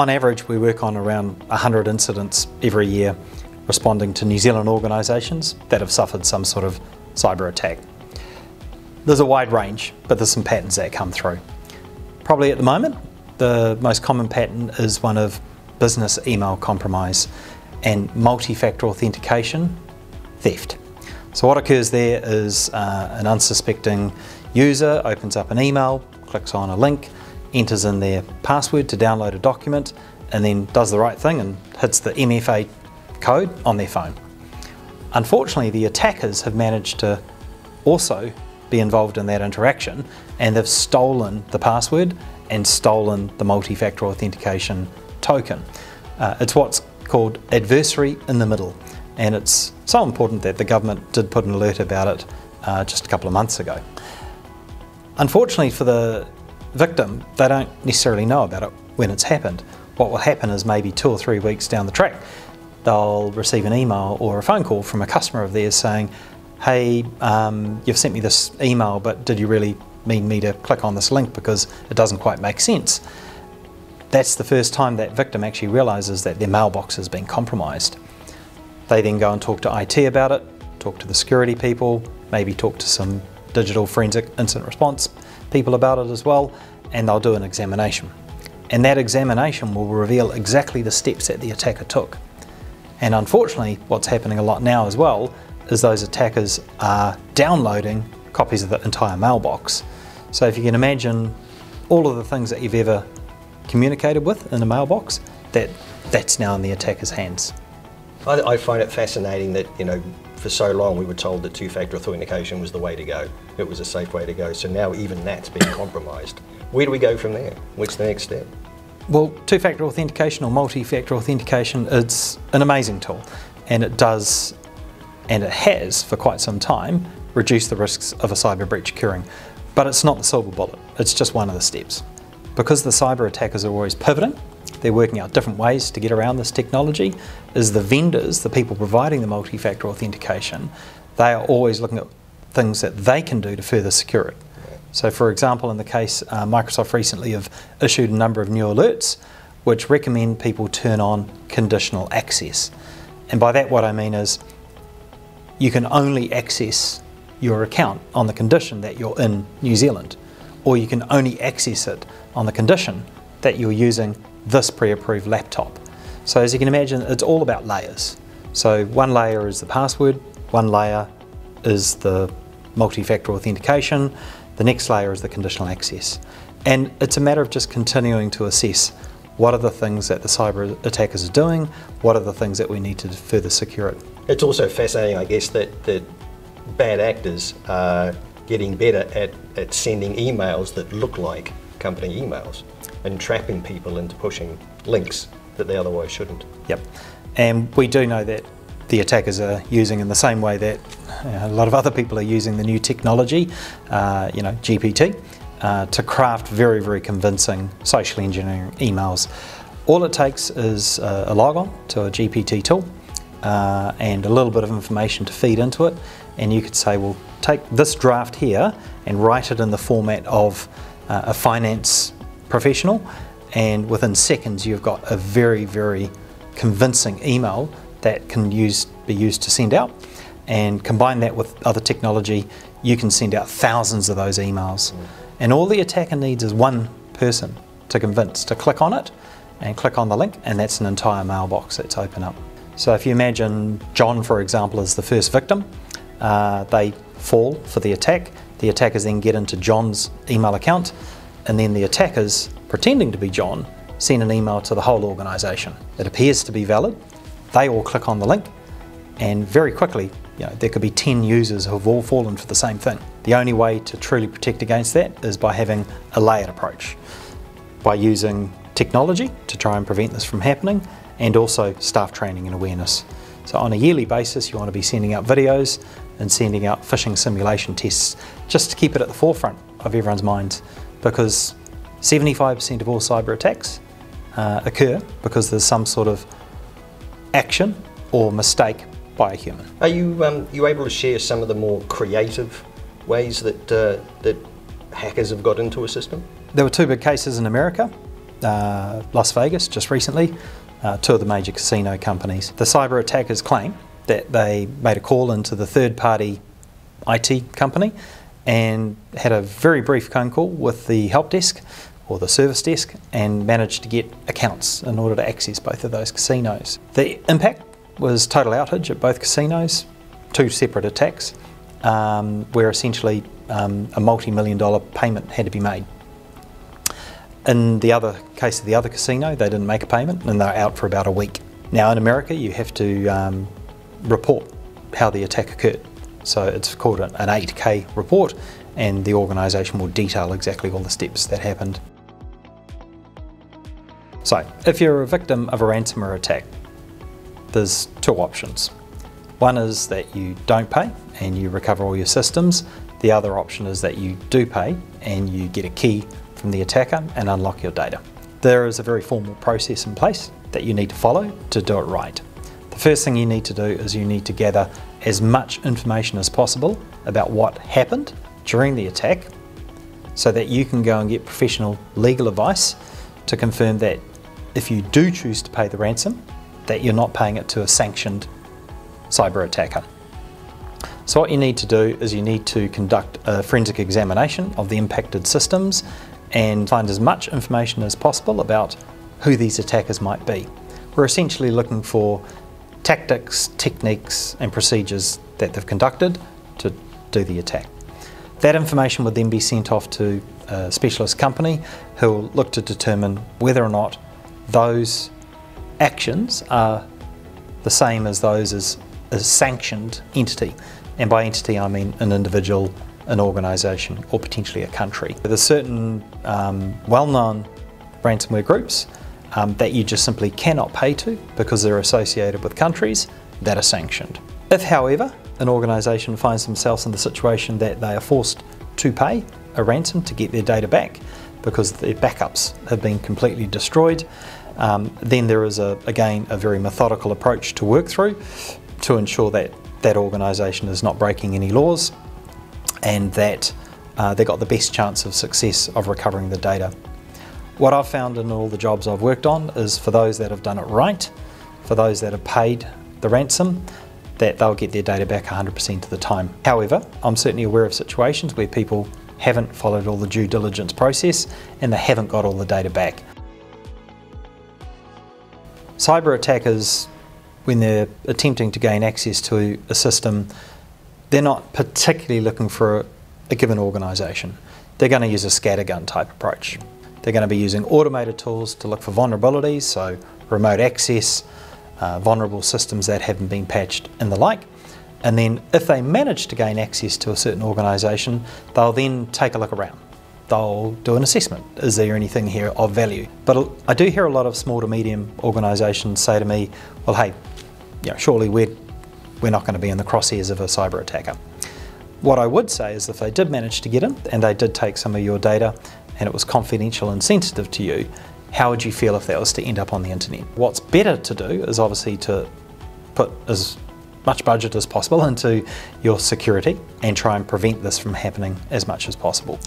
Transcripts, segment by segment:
On average, we work on around 100 incidents every year, responding to New Zealand organisations that have suffered some sort of cyber attack. There's a wide range, but there's some patterns that come through. Probably at the moment, the most common pattern is one of business email compromise and multi-factor authentication theft. So what occurs there is an unsuspecting user opens up an email, clicks on a link, enters in their password to download a document, and then does the right thing and hits the MFA code on their phone. Unfortunately, the attackers have managed to also be involved in that interaction, and they've stolen the password and stolen the multi-factor authentication token. It's what's called adversary in the middle, and it's so important that the government did put an alert about it just a couple of months ago. Unfortunately for the victim, they don't necessarily know about it when it's happened. What will happen is maybe 2 or 3 weeks down the track, they'll receive an email or a phone call from a customer of theirs saying, hey, you've sent me this email, but did you really mean me to click on this link because it doesn't quite make sense? That's the first time that victim actually realises that their mailbox has been compromised. They then go and talk to IT about it, talk to the security people, maybe talk to some digital forensic incident response people about it as well, and they'll do an examination. And that examination will reveal exactly the steps that the attacker took. And unfortunately, what's happening a lot now as well is those attackers are downloading copies of the entire mailbox. So if you can imagine all of the things that you've ever communicated with in a mailbox, that's now in the attacker's hands. I find it fascinating that, you know, for so long we were told that two-factor authentication was the way to go. It was a safe way to go. So now even that's been compromised. Where do we go from there? What's the next step? Well, two-factor authentication or multi-factor authentication, it's an amazing tool, and it does, and it has for quite some time, reduced the risks of a cyber breach occurring. But it's not the silver bullet, it's just one of the steps. Because the cyber attackers are always pivoting, they're working out different ways to get around this technology, is the vendors, the people providing the multi-factor authentication, they are always looking at things that they can do to further secure it. So for example, in the case, Microsoft recently have issued a number of new alerts which recommend people turn on conditional access. And by that what I mean is you can only access your account on the condition that you're in New Zealand, or you can only access it on the condition that you're using this pre-approved laptop. So as you can imagine, it's all about layers. So one layer is the password, one layer is the multi-factor authentication, the next layer is the conditional access. And it's a matter of just continuing to assess what are the things that the cyber attackers are doing, what are the things that we need to further secure it. It's also fascinating, I guess, that bad actors are getting better at sending emails that look like company emails and trapping people into pushing links that they otherwise shouldn't. Yep, and we do know that the attackers are using in the same way that a lot of other people are using the new technology, GPT, to craft very, very convincing social engineering emails. All it takes is a logon to a GPT tool and a little bit of information to feed into it, and you could say, well, take this draft here and write it in the format of a finance professional, and within seconds you've got a very, very convincing email that can be used to send out. And combine that with other technology, you can send out thousands of those emails. And all the attacker needs is one person to convince to click on it and click on the link, and that's an entire mailbox that's open up. So if you imagine John, for example, as the first victim, they fall for the attack. The attackers then get into John's email account, and then the attackers, pretending to be John, send an email to the whole organisation. It appears to be valid. They all click on the link, and very quickly, there could be 10 users who have all fallen for the same thing. The only way to truly protect against that is by having a layered approach, by using technology to try and prevent this from happening, and also staff training and awareness. So on a yearly basis, you want to be sending out videos and sending out phishing simulation tests, just to keep it at the forefront of everyone's minds, because 75% of all cyber attacks occur because there's some sort of action or mistake by a human. Are you able to share some of the more creative ways that hackers have got into a system? There were 2 big cases in America. Las Vegas just recently, two of the major casino companies. The cyber attackers claim that they made a call into the third-party IT company and had a very brief phone call with the help desk or the service desk and managed to get accounts in order to access both of those casinos. The impact was total outage at both casinos, two separate attacks, where essentially a multi-million-dollar payment had to be made. In the other case of the other casino, they didn't make a payment and they're out for about a week. Now in America, you have to report how the attack occurred. So it's called an 8K report, and the organisation will detail exactly all the steps that happened. So if you're a victim of a ransomware attack, there's two options. One is that you don't pay and you recover all your systems. The other option is that you do pay and you get a key from the attacker and unlock your data. There is a very formal process in place that you need to follow to do it right. The first thing you need to do is you need to gather as much information as possible about what happened during the attack so that you can go and get professional legal advice to confirm that if you do choose to pay the ransom, that you're not paying it to a sanctioned cyber attacker. So what you need to do is you need to conduct a forensic examination of the impacted systems and find as much information as possible about who these attackers might be. We're essentially looking for tactics, techniques and procedures that they've conducted to do the attack. That information would then be sent off to a specialist company who will look to determine whether or not those actions are the same as those as a sanctioned entity. And by entity I mean an individual, an organisation or potentially a country. There's certain well-known ransomware groups that you just simply cannot pay to because they're associated with countries that are sanctioned. If, however, an organisation finds themselves in the situation that they are forced to pay a ransom to get their data back because their backups have been completely destroyed, then there is, again, a very methodical approach to work through to ensure that that organisation is not breaking any laws and that they've got the best chance of success of recovering the data. What I've found in all the jobs I've worked on is for those that have done it right, for those that have paid the ransom, that they'll get their data back 100% of the time. However, I'm certainly aware of situations where people haven't followed all the due diligence process and they haven't got all the data back. Cyber attackers, when they're attempting to gain access to a system, they're not particularly looking for a given organisation. They're going to use a scattergun type approach. They're going to be using automated tools to look for vulnerabilities, so remote access, vulnerable systems that haven't been patched and the like. And then if they manage to gain access to a certain organisation, they'll then take a look around. They'll do an assessment. Is there anything here of value? But I do hear a lot of small to medium organisations say to me, well, hey, surely we're not going to be in the crosshairs of a cyber attacker. What I would say is if they did manage to get in and they did take some of your data and it was confidential and sensitive to you, how would you feel if that was to end up on the internet? What's better to do is obviously to put as much budget as possible into your security and try and prevent this from happening as much as possible.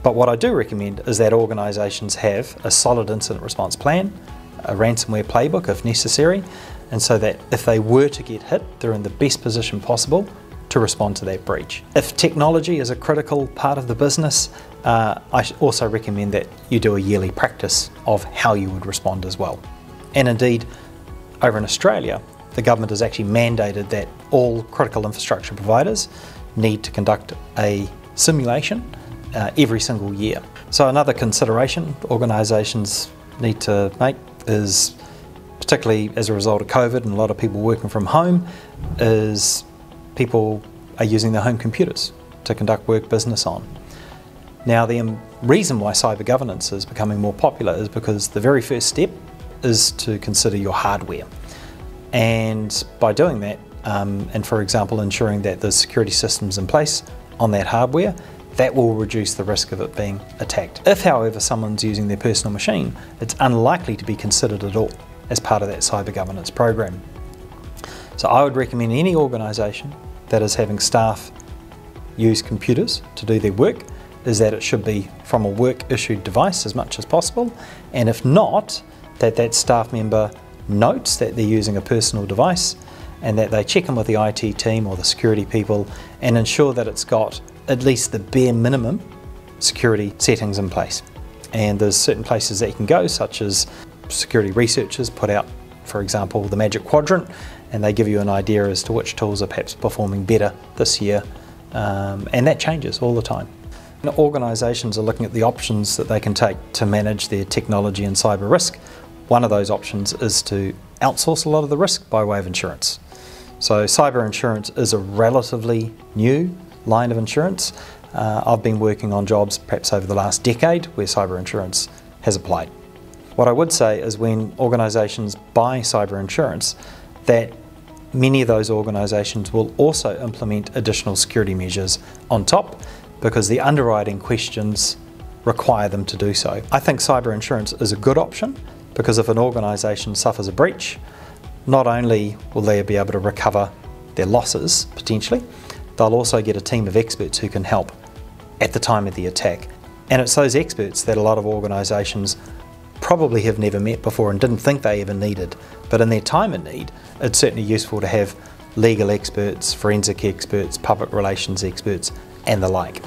But what I do recommend is that organisations have a solid incident response plan, a ransomware playbook if necessary, and so that if they were to get hit, they're in the best position possible to respond to that breach. If technology is a critical part of the business, I also recommend that you do a yearly practice of how you would respond as well. And indeed, over in Australia, the government has actually mandated that all critical infrastructure providers need to conduct a simulation every single year. So another consideration organisations need to make is, particularly as a result of COVID and a lot of people working from home, is people are using their home computers to conduct work business on. Now the reason why cyber governance is becoming more popular is because the very first step is to consider your hardware. And by doing that, and for example ensuring that there's security systems in place on that hardware, that will reduce the risk of it being attacked. If however someone's using their personal machine, it's unlikely to be considered at all as part of that cyber governance program. So I would recommend any organisation that is having staff use computers to do their work is that it should be from a work-issued device as much as possible, and if not, that staff member notes that they're using a personal device and that they check in with the IT team or the security people and ensure that it's got at least the bare minimum security settings in place. And there's certain places that you can go, such as security researchers put out, for example, the Magic Quadrant, and they give you an idea as to which tools are perhaps performing better this year, and that changes all the time. Organisations are looking at the options that they can take to manage their technology and cyber risk. One of those options is to outsource a lot of the risk by way of insurance. So cyber insurance is a relatively new line of insurance. I've been working on jobs perhaps over the last decade where cyber insurance has applied. What I would say is when organisations buy cyber insurance, that many of those organisations will also implement additional security measures on top, because the underwriting questions require them to do so. I think cyber insurance is a good option, because if an organisation suffers a breach, not only will they be able to recover their losses, potentially, they'll also get a team of experts who can help at the time of the attack. And it's those experts that a lot of organisations probably have never met before and didn't think they ever needed. But in their time of need, it's certainly useful to have legal experts, forensic experts, public relations experts, and the like.